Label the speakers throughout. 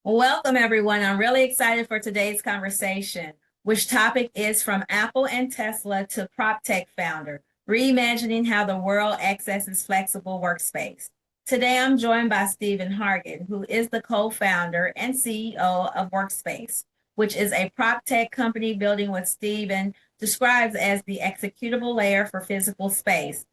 Speaker 1: Welcome, everyone. I'm really excited for today's conversation, which topic is from Apple and Tesla to PropTech founder, reimagining how the world accesses flexible workspace. Today, I'm joined by Stephen Hargett, who is the co-founder and CEO of Workspace, which is a PropTech company building what Stephen describes as the executable layer for physical space.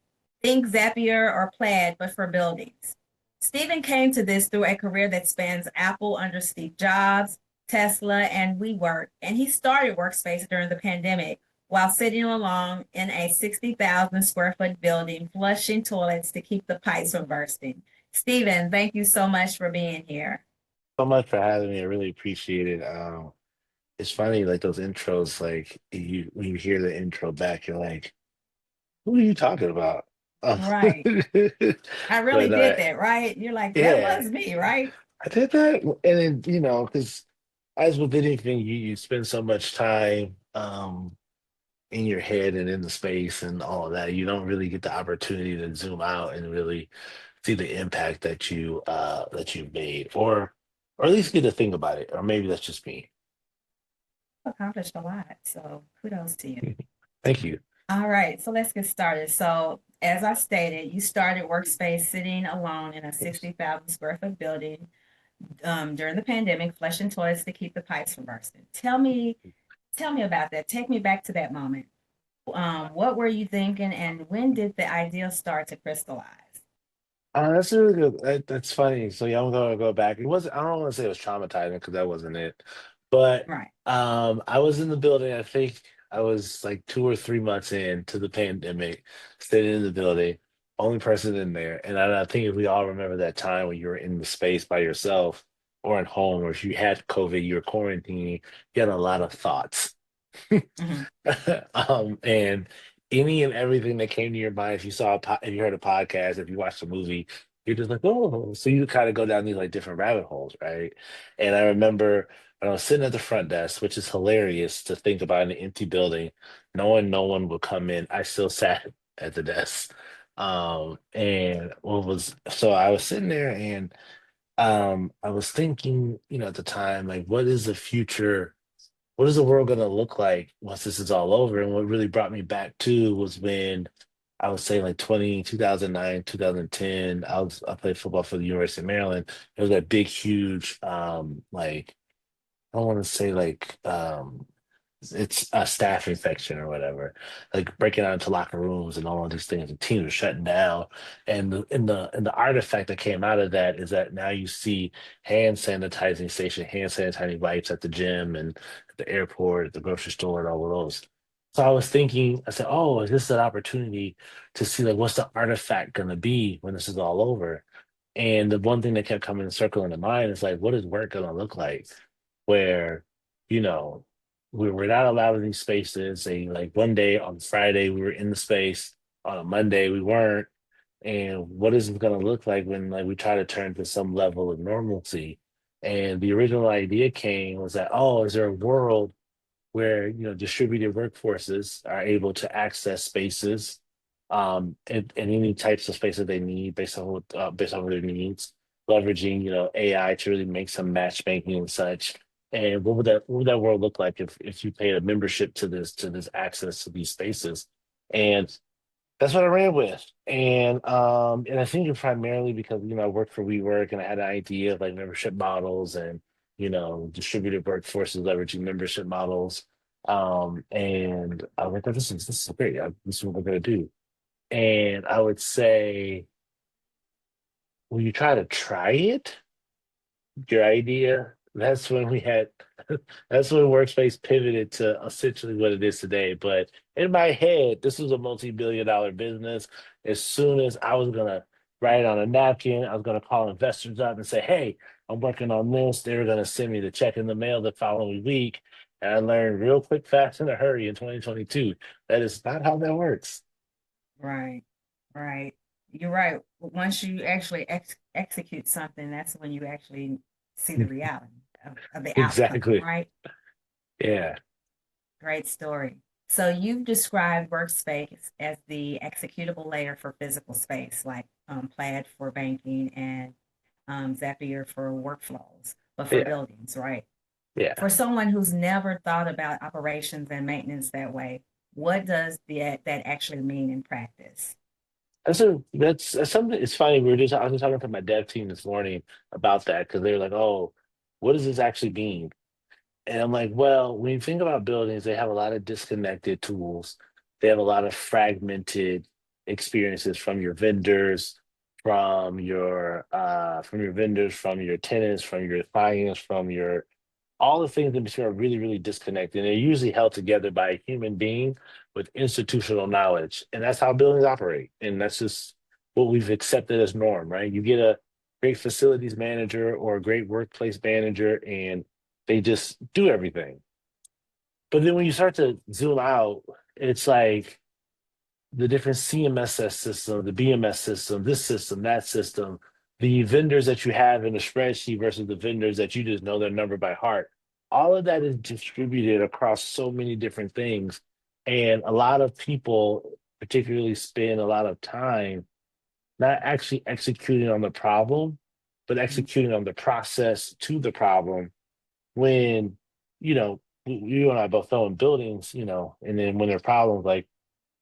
Speaker 1: Think Zapier or Plaid, but for buildings. Stephen came to this through a career that spans Apple under Steve Jobs, Tesla, and WeWork, and he started Workspace during the pandemic while sitting alone in a 60,000 square foot building, flushing toilets to keep the pipes from bursting. Stephen, thank you so much for being here.
Speaker 2: So much for having me. I really appreciate it. It's funny, like those intros, like you when you hear the intro back, you're like, who are you talking about?
Speaker 1: Right. I really
Speaker 2: But
Speaker 1: did that, right? You're like, that
Speaker 2: yeah,
Speaker 1: was me, right?
Speaker 2: I did that, and then because as with anything, you spend so much time in your head and in the space and all of that, you don't really get the opportunity to zoom out and really see the impact that you've made, or at least get to think about it, or maybe that's just me.
Speaker 1: Accomplished a lot, so kudos to you.
Speaker 2: Thank you.
Speaker 1: All right, so let's get started. So, as I stated, you started Workspace sitting alone in a 60,000 square foot building during the pandemic, flushing toilets to keep the pipes from bursting. Tell me about that. Take me back to that moment. What were you thinking, and when did the idea start to crystallize?
Speaker 2: That's really good. That's funny. So yeah, I'm gonna go back. It was I don't want to say it was traumatizing because that wasn't it, but
Speaker 1: Right.
Speaker 2: I was in the building. I think I was like 2 or 3 months into the pandemic, sitting in the building, only person in there. And I think if we all remember that time when you were in the space by yourself or at home, or if you had COVID, you were quarantining, you had a lot of thoughts.
Speaker 1: Hmm.
Speaker 2: And any and everything that came to your mind, if you heard a podcast, if you watched a movie, you're just like, oh, so you kind of go down these like different rabbit holes, right? And I remember when I was sitting at the front desk, which is hilarious to think about in an empty building, knowing no one would come in. I still sat at the desk. And what was so I was sitting there and I was thinking, at the time, like, what is the future? What is the world going to look like once this is all over? And what really brought me back to was when I was saying like 2009, 2010, I played football for the University of Maryland. It was that big, huge, like, I don't want to say like, it's a staph infection or whatever, like breaking out into locker rooms and all of these things. And teams were shutting down, and the artifact that came out of that is that now you see hand sanitizing station, hand sanitizing wipes at the gym and at the airport, at the grocery store, and all of those. So I was thinking, I said, "Oh, is this an opportunity to see like what's the artifact going to be when this is all over?" And the one thing that kept coming circling to mind is like, what is work going to look like? Where you know we're not allowed in these spaces. They like one day on Friday we were in the space, on a Monday we weren't. And what is it going to look like when like we try to turn to some level of normalcy? And the original idea came was that, oh, is there a world where distributed workforces are able to access spaces and any types of space that they need based on their needs, leveraging AI to really make some matchmaking and such. And what would that world look like if you paid a membership to this access to these spaces? And that's what I ran with. And I think it primarily because I worked for WeWork and I had an idea of like membership models and distributed workforces leveraging membership models. And I was like, "Oh, this is great. This is what we're gonna do." And I would say when you try it, your idea, that's when Workspace pivoted to essentially what it is today. But in my head, this was a multi-billion dollar business. As soon as I was gonna write it on a napkin, I was gonna call investors up and say, "Hey, I'm working on this." They were gonna send me the check in the mail the following week. And I learned real quick, fast, in a hurry in 2022 that is not how that works.
Speaker 1: Right. Right. You're right. Once you actually execute something, that's when you actually see the reality of the outcome,
Speaker 2: Exactly.
Speaker 1: right?
Speaker 2: Yeah.
Speaker 1: Great story. So you've described Workspace as the executable layer for physical space, like Plaid for banking and Zapier for workflows. but for buildings, right?
Speaker 2: Yeah.
Speaker 1: For someone who's never thought about operations and maintenance that way, what does that actually mean in practice?
Speaker 2: That's something. It's funny. I was just talking to my dev team this morning about that because they were like, "Oh, what does this actually mean?" And I'm like, "Well, when you think about buildings, they have a lot of disconnected tools. They have a lot of fragmented experiences from your vendors, from your tenants, from your clients, from your all the things in between are really, really disconnected. And they're usually held together by a human being with institutional knowledge. And that's how buildings operate. And that's just what we've accepted as norm, right? You get a great facilities manager or a great workplace manager, and they just do everything. But then when you start to zoom out, it's like the different CMSS system, the BMS system, this system, that system, the vendors that you have in a spreadsheet versus the vendors that you just know their number by heart. All of that is distributed across so many different things. And a lot of people, particularly, spend a lot of time not actually executing on the problem, but executing on the process to the problem when, you and I both know in buildings, and then when there are problems, like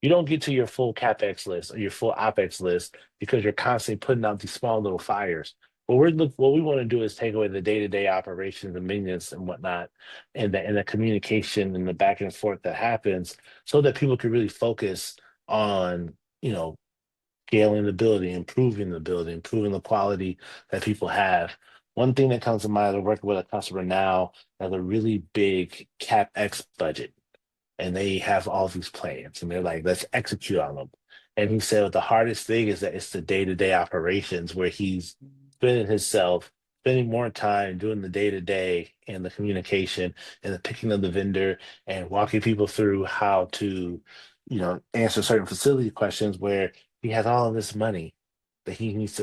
Speaker 2: you don't get to your full CapEx list or your full OpEx list because you're constantly putting out these small little fires. What we want to do is take away the day-to-day operations and maintenance and whatnot, and the communication and the back and forth that happens, so that people can really focus on, scaling the building, improving the quality that people have. One thing that comes to mind, I'm working with a customer now that has a really big CapEx budget, and they have all these plans and they're like, let's execute on them. And he said the hardest thing is that it's the day-to-day operations where he's spending more time doing the day-to-day and the communication and the picking of the vendor and walking people through how to, answer certain facility questions where he has all of this money that he needs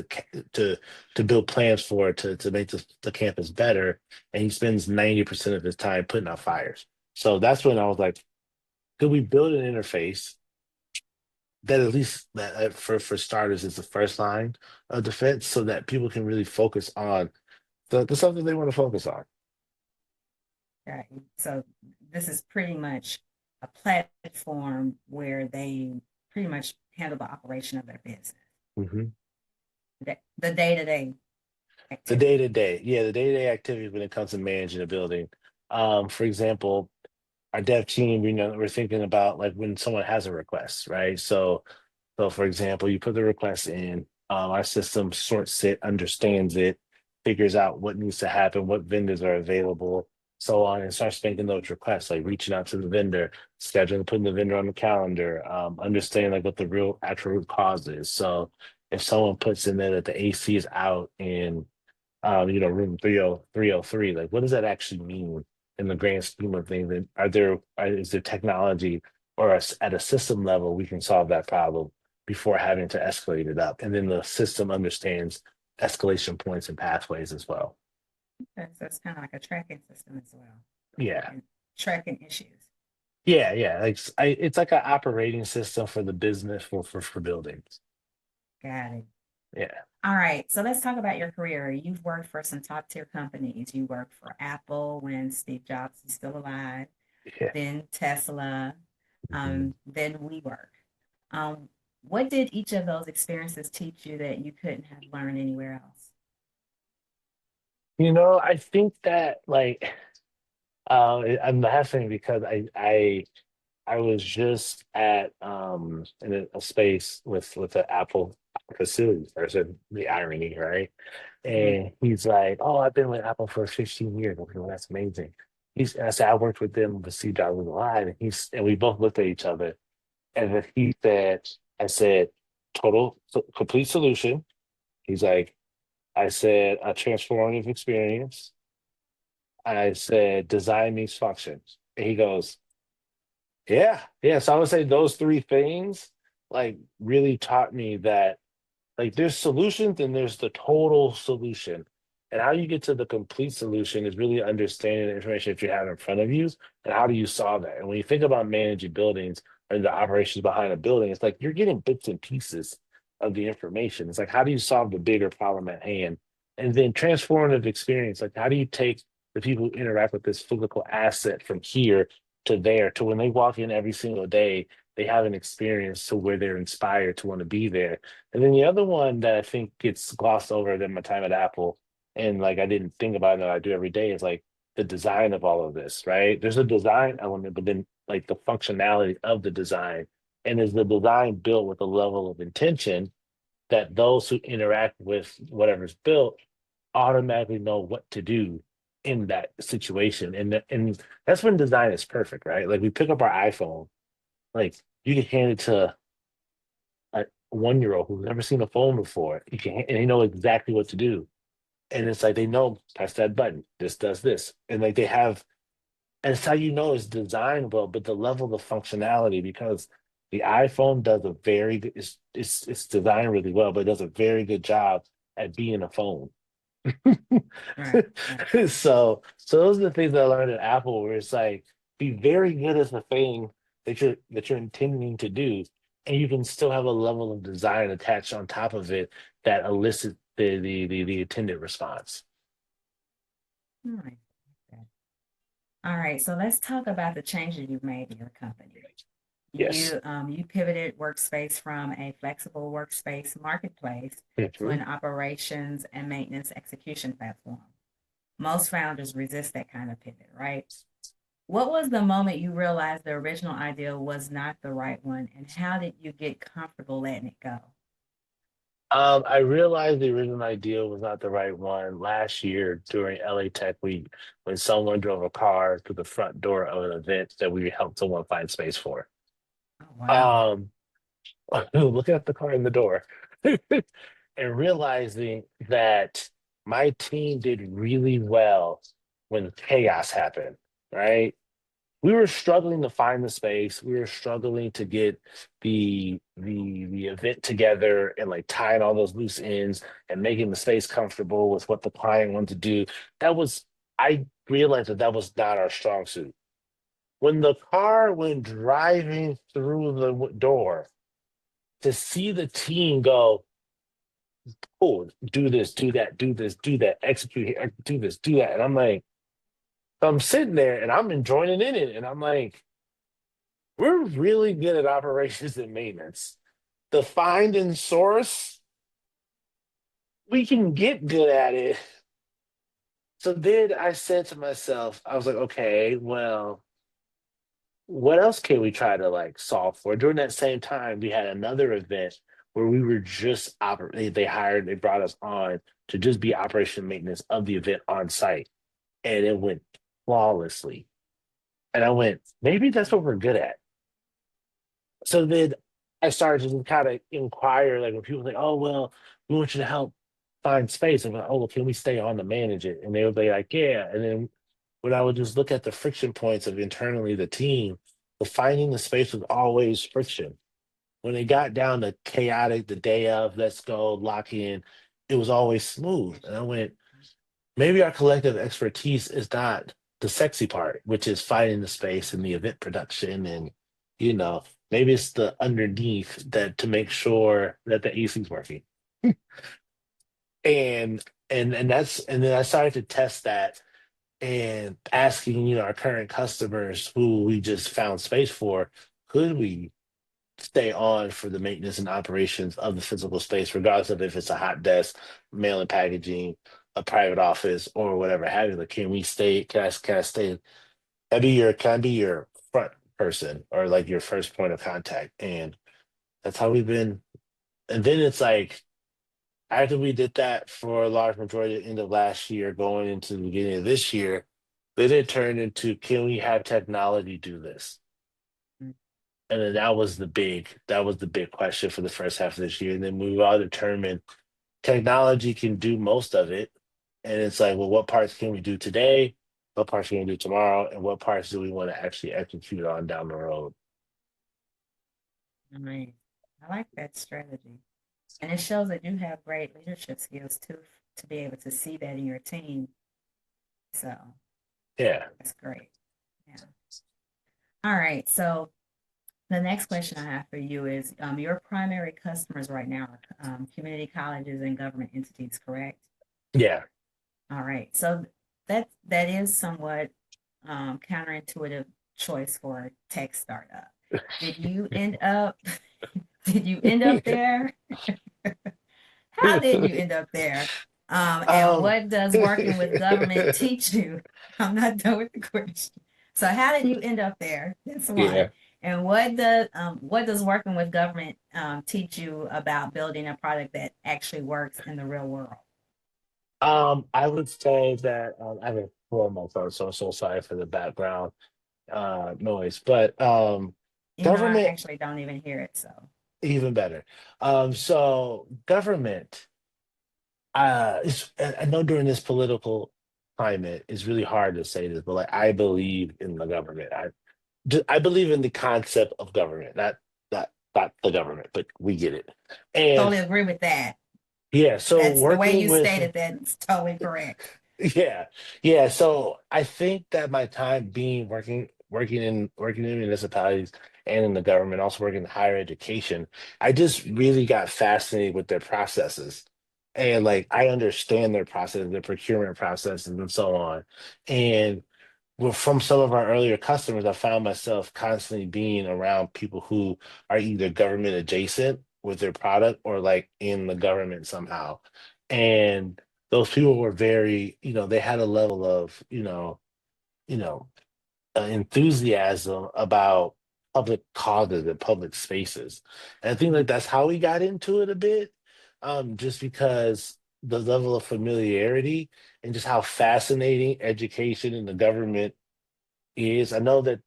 Speaker 2: to build plans for to make the campus better. And he spends 90% of his time putting out fires. So that's when I was like, could we build an interface that at least that for starters is the first line of defense so that people can really focus on the stuff that they want to focus on.
Speaker 1: Right. So this is pretty much a platform where they pretty much handle the operation of their business.
Speaker 2: Hmm.
Speaker 1: The day-to-day
Speaker 2: The
Speaker 1: activity.
Speaker 2: day-to-day, yeah, the day-to-day activities when it comes to managing a building. For example, our dev team, we're thinking about like when someone has a request, right? So for example, you put the request in, our system sorts it, understands it, figures out what needs to happen, what vendors are available, so on, and starts making those requests, like reaching out to the vendor, scheduling, putting the vendor on the calendar, understanding like what the real actual root cause is. So if someone puts in there that the AC is out in room 303, like what does that actually mean in the grand scheme of things? And is there technology or at a system level we can solve that problem before having to escalate it up? And then the system understands escalation points and pathways as well.
Speaker 1: So it's kind of like a tracking system as well.
Speaker 2: Yeah.
Speaker 1: And tracking issues.
Speaker 2: Yeah, yeah. It's like an operating system for the business for buildings.
Speaker 1: Got it.
Speaker 2: Yeah.
Speaker 1: All right. So let's talk about your career. You've worked for some top tier companies. You worked for Apple when Steve Jobs is still alive,
Speaker 2: Yeah.
Speaker 1: then Tesla,
Speaker 2: Mhm.
Speaker 1: then WeWork. What did each of those experiences teach you that you couldn't have learned anywhere else?
Speaker 2: I think that like I'm laughing because I was just at in a space with an Apple facility person, the irony, right?
Speaker 1: Mhm.
Speaker 2: And he's like, "Oh, I've been with Apple for 15 years." Okay, well, that's amazing. I said, "I worked with them with Steve Jobs was alive," and we both looked at each other, and then I said, complete solution." He's like, "I said a transformative experience." I said, "Design meets functions," and he goes, "Yeah, yeah." So I would say those three things like really taught me that like there's solutions and there's the total solution. And how you get to the complete solution is really understanding the information that you have in front of you and how do you solve that. And when you think about managing buildings or the operations behind a building, it's like you're getting bits and pieces of the information. It's like how do you solve the bigger problem at hand? And then transformative experience, like how do you take the people who interact with this physical asset from here to there, to when they walk in every single day, they have an experience to where they're inspired to want to be there. And then the other one that I think gets glossed over in my time at Apple, and like I didn't think about it that I do every day, is like the design of all of this, right? There's a design element, but then like the functionality of the design. And is the design built with a level of intention that those who interact with whatever's built automatically know what to do in that situation? And that's when design is perfect, right? Like we pick up our iPhone, like you can hand it to a 1-year-old who's never seen a phone before. And they know exactly what to do. And it's like they know press that button, this does this. And like they have, and it's how you know it's designed well, but the level of functionality, because the iPhone does a very good, it's designed really well, but it does a very good job at being a phone.
Speaker 1: Right, right.
Speaker 2: So those are the things that I learned at Apple, where it's like be very good at the thing that you're intending to do, and you can still have a level of design attached on top of it that elicits the intended response.
Speaker 1: All right. Okay. All right. So let's talk about the changes you've made in your company.
Speaker 2: Yes.
Speaker 1: You pivoted Workspace from a flexible workspace marketplace to
Speaker 2: Mhm.
Speaker 1: an operations and maintenance execution platform. Most founders resist that kind of pivot, right? What was the moment you realized the original idea was not the right one, and how did you get comfortable letting it go?
Speaker 2: I realized the original idea was not the right one last year during LA Tech Week when someone drove a car to the front door of an event that we helped someone find space for.
Speaker 1: Oh, wow.
Speaker 2: Um, looking at the car in the door and realizing that my team did really well when chaos happened, right? We were struggling to find the space. We were struggling to get the event together and like tying all those loose ends and making the space comfortable with what the client wanted to do. That was I realized that that was not our strong suit. When the car went driving through the door, to see the team go, oh, do this, do that, do this, do that, execute here, do this, do that. And I'm like, I'm sitting there and I'm enjoying it. And I'm like, we're really good at operations and maintenance. The find and source, we can get good at it. So then I said to myself, I was like, okay, well, what else can we try to like solve for? During that same time, we had another event where we were just operating. They brought us on to just be operation and maintenance of the event on site, and it went flawlessly. And I went, maybe that's what we're good at. So then I started to kind of inquire, like when people were like, oh, well, we want you to help find space. I'm like, oh, well, can we stay on to manage it? And they would be like, yeah. And then when I would just look at the friction points of internally the team, the finding the space was always friction. When it got down to chaotic, the day of, let's go, lock in, it was always smooth. And I went, maybe our collective expertise is not the sexy part, which is finding the space and the event production and you know, maybe it's the underneath that to make sure that the AC is working. And and then I started to test that and asking, our current customers who we just found space for, could we stay on for the maintenance and operations of the physical space, regardless of if it's a hot desk, mail and packaging, a private office, or whatever have you. Like, can we stay? Can I stay? Can I be your front person or like your first point of contact? And that's how we've been. And then it's like after we did that for a large majority of the end of last year, going into the beginning of this year, then it turned into, can we have technology do this?
Speaker 1: Mm.
Speaker 2: And then that was the big question for the first half of this year. And then we all determined technology can do most of it. And it's like, well, what parts can we do today? What parts can we do tomorrow? And what parts do we want to actually execute on down the road?
Speaker 1: I mean, I like that strategy. And it shows that you have great leadership skills too, to be able to see that in your team. So
Speaker 2: Yeah.
Speaker 1: that's great. Yeah. All right. So the next question I have for you is your primary customers right now are community colleges and government entities, correct?
Speaker 2: Yeah.
Speaker 1: All right. So that is somewhat counterintuitive choice for a tech startup. Did you end up did you end up there? How did you end up there? And
Speaker 2: Um,
Speaker 1: what does working with government teach you? I'm not done with the question. So how did you end up there? That's one.
Speaker 2: yeah.
Speaker 1: And what does working with government teach you about building a product that actually works in the real world?
Speaker 2: I would say that I have a poor on my phone, so I'm so sorry for the background noise. But
Speaker 1: You know, I
Speaker 2: government,
Speaker 1: actually don't even hear it. So
Speaker 2: even better. So government, I know during this political climate, it's really hard to say this, but like I believe in the government. I believe in the concept of government, not the government, but we get it. And
Speaker 1: totally agree with that.
Speaker 2: yeah, so
Speaker 1: That's the way
Speaker 2: working
Speaker 1: you
Speaker 2: with
Speaker 1: stated that. It's totally correct.
Speaker 2: yeah, yeah. So I think that my time being working in municipalities and in the government, also working in higher education, I just really got fascinated with their processes. And like I understand their process, their procurement processes and so on. And well, from some of our earlier customers, I found myself constantly being around people who are either government adjacent with their product or like in the government somehow. And those people were very, they had a level of, you know, enthusiasm about public causes and public spaces. And I think like that's how we got into it a bit, just because the level of familiarity and just how fascinating education and the government is. I know that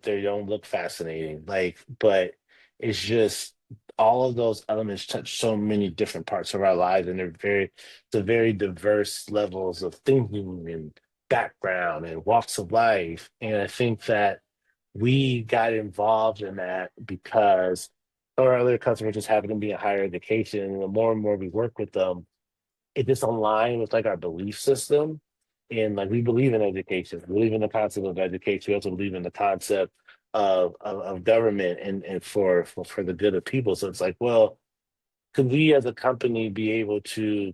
Speaker 2: they don't look fascinating, like, but it's just all of those elements touch so many different parts of our lives, and the very diverse levels of thinking and background and walks of life. And I think that we got involved in that because our other customers just happen to be in higher education, and the more and more we work with them, it just align with like our belief system. And like we believe in education, we believe in the concept of education. We also believe in the concept of government and for the good of people. So it's like, well, could we as a company be able to,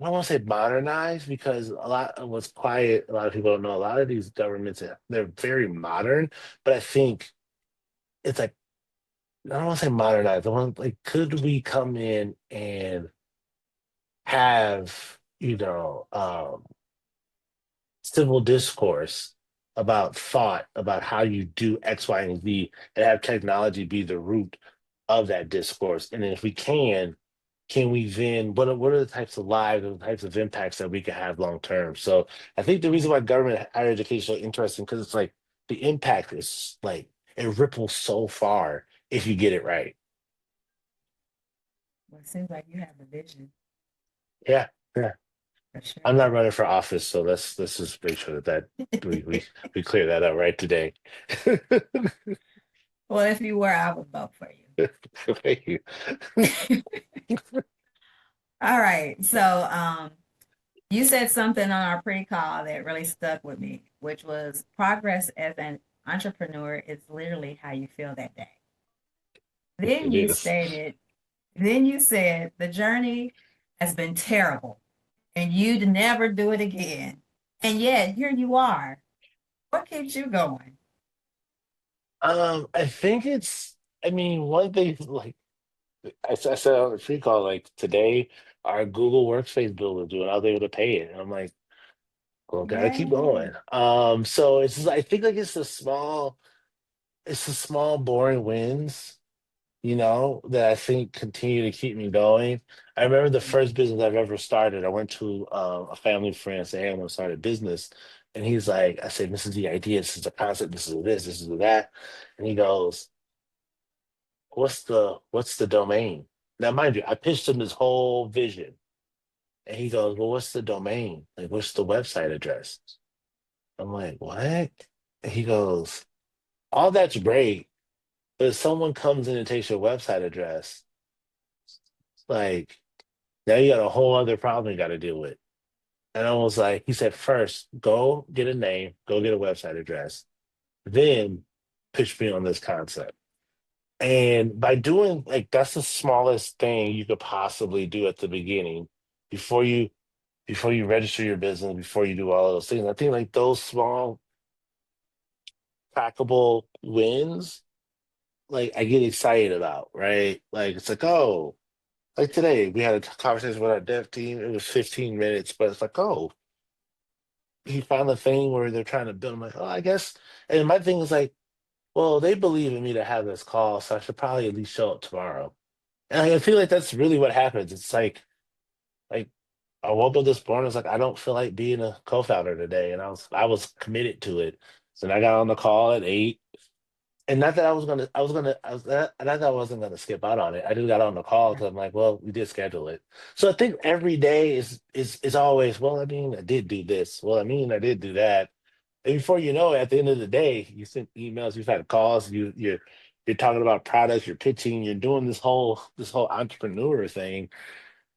Speaker 2: I don't want to say modernize because a lot of what's quiet, a lot of people don't know, a lot of these governments, they're very modern, but I think it's like, I don't want to say modernize. I want like, could we come in and have, civil discourse about thought about how you do X, Y, and Z, and have technology be the root of that discourse. And then if we can we then what are the types of lives and the types of impacts that we can have long term? So I think the reason why government higher education is so interesting because it's like the impact is like it ripples so far if you get it right.
Speaker 1: Well, it seems like you have the vision
Speaker 2: Yeah. Yeah.
Speaker 1: for sure.
Speaker 2: I'm not running for office, so let's just make sure that we clear that up right today.
Speaker 1: Well, if you were, I would vote for
Speaker 2: Thank you.
Speaker 1: you. All right. So, you said something on our pre-call that really stuck with me, which was progress as an entrepreneur is literally how you feel that day. Then
Speaker 2: It
Speaker 1: you
Speaker 2: is.
Speaker 1: stated, then you said the journey has been terrible and you'd never do it again. And yet here you are. What keeps you going?
Speaker 2: I think I mean, one thing like I said on the free call, like today, our Google Workspace bill was due, and I was able to pay it. And I'm like, well, gotta keep
Speaker 1: Yay.
Speaker 2: going. So it's just, I think like it's the small, boring wins, that I think continue to keep me going. I remember the first business I've ever started. I went to a family friend and said, "Hey, I'm gonna start a business." And he's like, I said, "This is the idea, this is the concept, this is that." And he goes, what's the domain? Now, mind you, I pitched him this whole vision. And he goes, "Well, what's the domain? Like, what's the website address?" I'm like, "What?" And he goes, "All that's great, but if someone comes in and takes your website address, like now you got a whole other problem you got to deal with." And I was like, he said, "First, go get a name, go get a website address, then pitch me on this concept." And by doing like that's the smallest thing you could possibly do at the beginning before you register your business, before you do all of those things. I think like those small trackable wins, like I get excited about, right? Like it's like, oh, like today we had a conversation with our dev team. It was 15 minutes, but it's like, oh, he found a thing where they're trying to build. I'm like, oh, I guess. And my thing is like, well, they believe in me to have this call, so I should probably at least show up tomorrow. And I feel like that's really what happens. It's like I woke up this morning, I was like, I don't feel like being a co-founder today. And I was committed to it. So then I got on the call at 8. And not that not that I wasn't gonna skip out on it. I just got on the call because I'm like, well, we did schedule it. So I think every day is always, well, I mean, I did do this. Well, I mean, I did do that. And before you know it, at the end of the day, you sent emails, you've had calls, you're talking about products, you're pitching, you're doing this whole entrepreneur thing.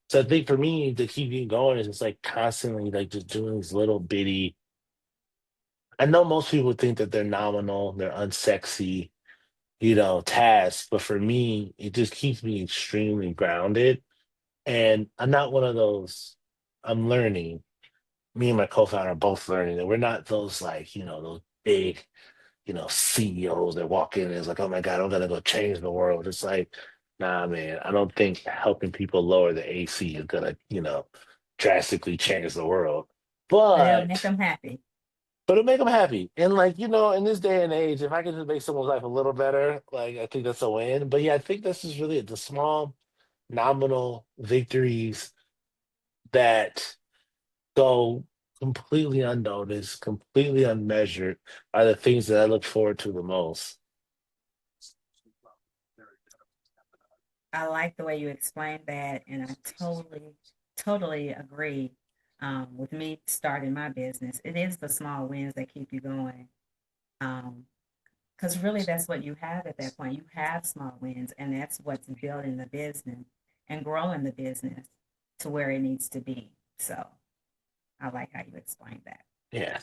Speaker 2: So I think for me to keep you going is just like constantly like just doing these little bitty. I know most people think that they're nominal, they're unsexy, tasks, but for me, it just keeps me extremely grounded. And I'm not one of those. I'm learning. Me and my co-founder are both learning that we're not those like, those big, CEOs that walk in and is like, oh my God, I'm gonna go change the world. It's like, nah, man, I don't think helping people lower the AC is gonna, drastically change the world.
Speaker 1: But it'll make
Speaker 2: But
Speaker 1: them happy.
Speaker 2: it'll make them happy. And like, in this day and age, if I can just make someone's life a little better, like I think that's a win. But yeah, I think this is really the small nominal victories that go completely unnoticed, completely unmeasured are the things that I look forward to the most.
Speaker 1: I like the way you explained that, and I totally agree. With me starting my business, it is the small wins that keep you going. Because really, that's what you have at that point. You have small wins, and that's what's building the business and growing the business to where it needs to be. So I like how you explained that.
Speaker 2: Yeah.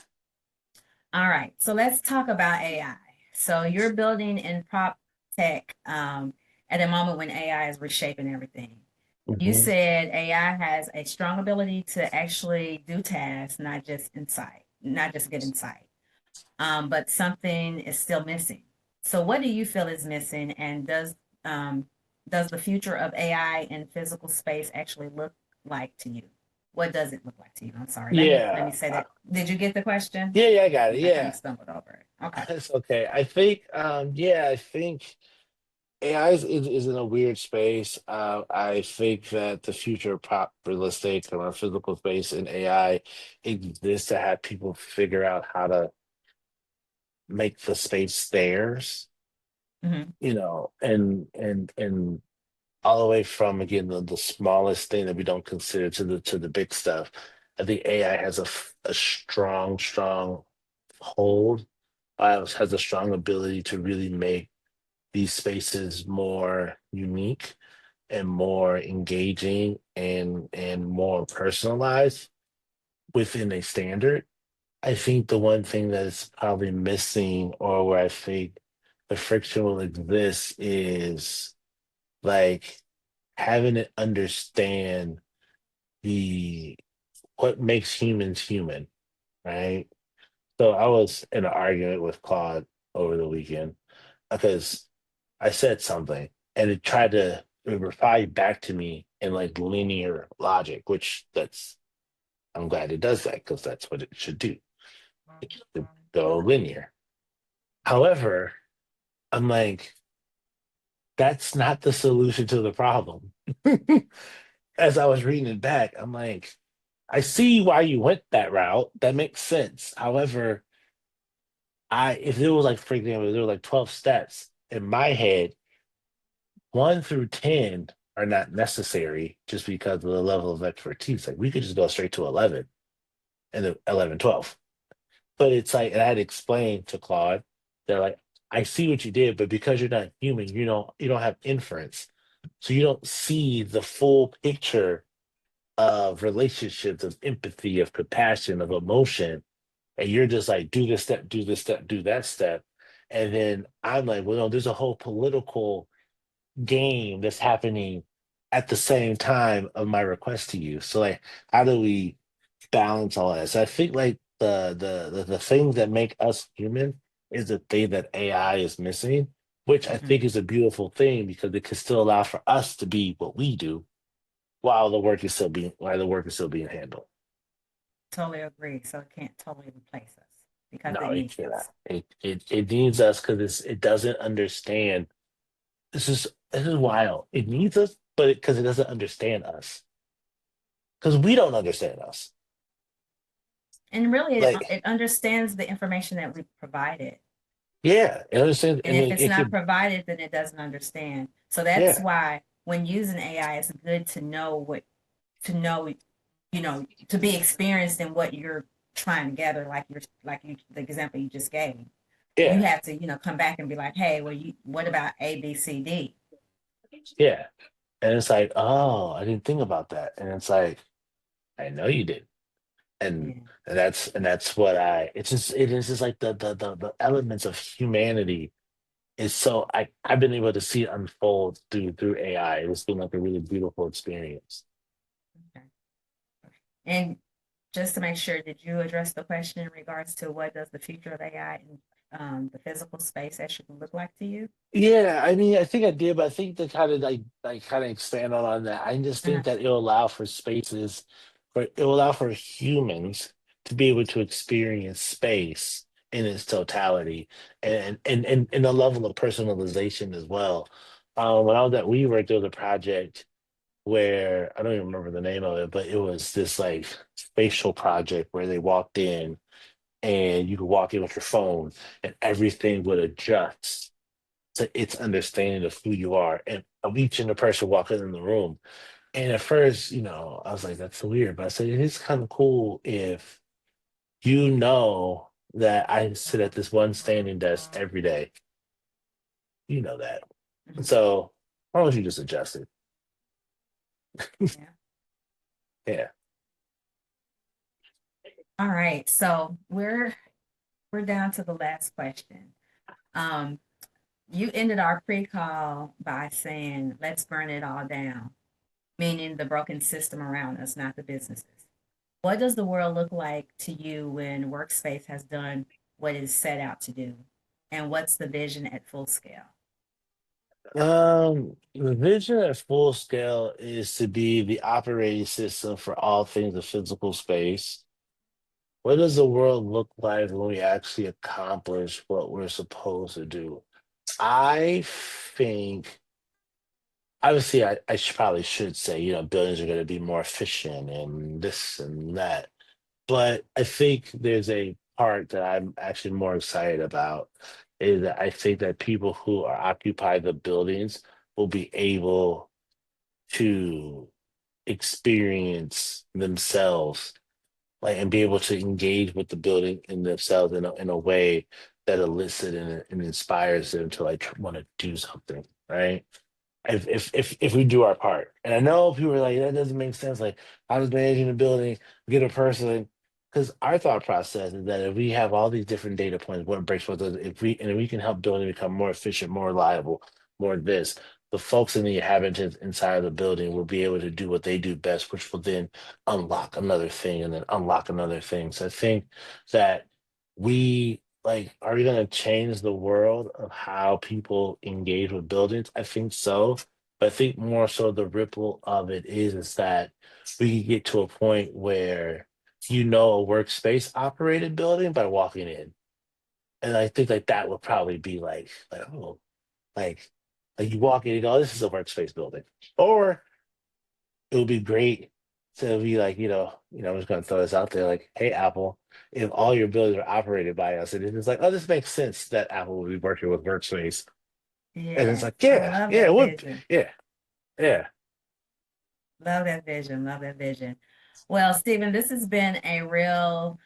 Speaker 1: All right, so let's talk about AI. So you're building in prop tech at a moment when AI is reshaping everything. You
Speaker 2: Mhm.
Speaker 1: said AI has a strong ability to actually do tasks, not just get insight, but something is still missing. So what do you feel is missing, and does the future of AI in physical space actually look like to you? What does it look like to you? I'm sorry. Let me
Speaker 2: Yeah.
Speaker 1: say that. Did you get the question?
Speaker 2: Yeah, yeah, I got it.
Speaker 1: I kind
Speaker 2: Yeah.
Speaker 1: of stumbled over it. Okay.
Speaker 2: It's okay. I think yeah, I think AI is in a weird space. I think that the future of prop real estate and our physical space in AI exists to have people figure out how to make the space theirs,
Speaker 1: Hmm.
Speaker 2: and all the way from again the smallest thing that we don't consider to the big stuff. I think AI has a strong hold, has a strong ability to really make these spaces more unique and more engaging and more personalized within a standard. I think the one thing that is probably missing, or where I think the friction will exist, is like having it understand the what makes humans human, right? So I was in an argument with Claude over the weekend because I said something and it reply back to me in like linear logic, which I'm glad it does that because that's what it should do. It should go linear. However, I'm like, that's not the solution to the problem. As I was reading it back, I'm like, I see why you went that route. That makes sense. However, if there was like, for example, there were like 12 steps in my head, 1 through 10 are not necessary just because of the level of expertise. Like we could just go straight to 11 and then 11, 12. But it's like, and I had explained to Claude, they're like, I see what you did, but because you're not human, you don't have inference. So you don't see the full picture of relationships, of empathy, of compassion, of emotion. And you're just like, do this step, do this step, do that step. And then I'm like, well, no, there's a whole political game that's happening at the same time of my request to you. So like, how do we balance all that? So I think like the things that make us human is the thing that AI is missing, which I
Speaker 1: Mhm.
Speaker 2: think is a beautiful thing because it can still allow for us to be what we do while the work is still being handled.
Speaker 1: Totally agree. So it can't totally replace us because
Speaker 2: No,
Speaker 1: it
Speaker 2: it
Speaker 1: needs
Speaker 2: cannot.
Speaker 1: us.
Speaker 2: It needs us because it doesn't understand. This is wild. It needs us, but because it doesn't understand us. Because we don't understand us.
Speaker 1: And really,
Speaker 2: Like,
Speaker 1: it understands the information that we provided.
Speaker 2: yeah, it understands,
Speaker 1: And
Speaker 2: and
Speaker 1: if
Speaker 2: it,
Speaker 1: it's
Speaker 2: it
Speaker 1: not
Speaker 2: could,
Speaker 1: provided, then it doesn't understand. So that's
Speaker 2: yeah,
Speaker 1: why when using AI, it's good to know, to be experienced in what you're trying to gather, the example you just gave. You
Speaker 2: yeah,
Speaker 1: have to, come back and be like, hey, well, what about A, B, C, D?
Speaker 2: yeah. And it's like, oh, I didn't think about that. And it's like, I know you did. And
Speaker 1: Yeah.
Speaker 2: and that's what it is just like the elements of humanity is so I've been able to see it unfold through AI. It's been like a really beautiful experience.
Speaker 1: Okay. And just to make sure, did you address the question in regards to what does the future of AI in the physical space actually look like to you?
Speaker 2: Yeah, I mean, I think I did, but I think to kind of like kind of expand on that, I just
Speaker 1: Uh-huh.
Speaker 2: think that it'll allow for spaces for it will allow for humans to be able to experience space in its totality and a level of personalization as well. When I was at WeWork, there was a project where I don't even remember the name of it, but it was this like spatial project where they walked in and you could walk in with your phone and everything would adjust to its understanding of who you are and of each and the person walking in the room. And at first, I was like, that's so weird. But I said, it is kind of cool if you know that I sit at this one standing desk every day. You know that.
Speaker 1: Mhm.
Speaker 2: So why don't you just adjust it?
Speaker 1: Yeah.
Speaker 2: Yeah.
Speaker 1: All right. So we're down to the last question. Um, you ended our pre-call by saying, let's burn it all down, meaning the broken system around us, not the businesses. What does the world look like to you when Workspace has done what it is set out to do? And what's the vision at full scale?
Speaker 2: The vision at full scale is to be the operating system for all things of physical space. What does the world look like when we actually accomplish what we're supposed to do? I think, obviously, probably should say, buildings are going to be more efficient and this and that. But I think there's a part that I'm actually more excited about is that I think that people who are occupy the buildings will be able to experience themselves like and be able to engage with the building in themselves in a way that elicits and inspires them to like want to do something, right? If we do our part. And I know people are like, that doesn't make sense. Like, how does managing a building get a person? Because our thought process is that if we have all these different data points, what breaks what does if we can help building become more efficient, more reliable, more this, the folks and the inhabitants inside of the building will be able to do what they do best, which will then unlock another thing and then unlock another thing. So I think that we like, are we going to change the world of how people engage with buildings? I think so. But I think more so the ripple of it is that we can get to a point where you know a workspace operated building by walking in. And I think like that would probably be like oh, like like you walk in and go, "Oh, this is a workspace building. Or it would be great to be like, I'm just gonna throw this out there, like, hey Apple, if all your buildings are operated by us, and it's like, oh, this makes sense that Apple would be working with Workspace. And it's
Speaker 1: Yes,
Speaker 2: like,
Speaker 1: I
Speaker 2: yeah,
Speaker 1: love
Speaker 2: yeah, it
Speaker 1: that
Speaker 2: would,
Speaker 1: vision.
Speaker 2: yeah, yeah.
Speaker 1: Love that vision. Love that vision. Well, Stephen, this has been a real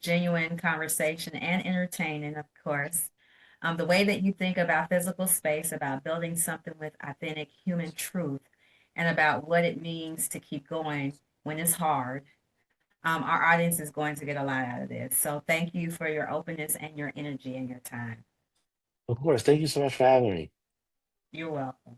Speaker 1: genuine conversation and entertaining, of course. The way that you think about physical space, about building something with authentic human truth, and about what it means to keep going when it's hard. Our audience is going to get a lot out of this. So thank you for your openness and your energy and your time.
Speaker 2: Of course. Thank you so much for having me.
Speaker 1: You're welcome.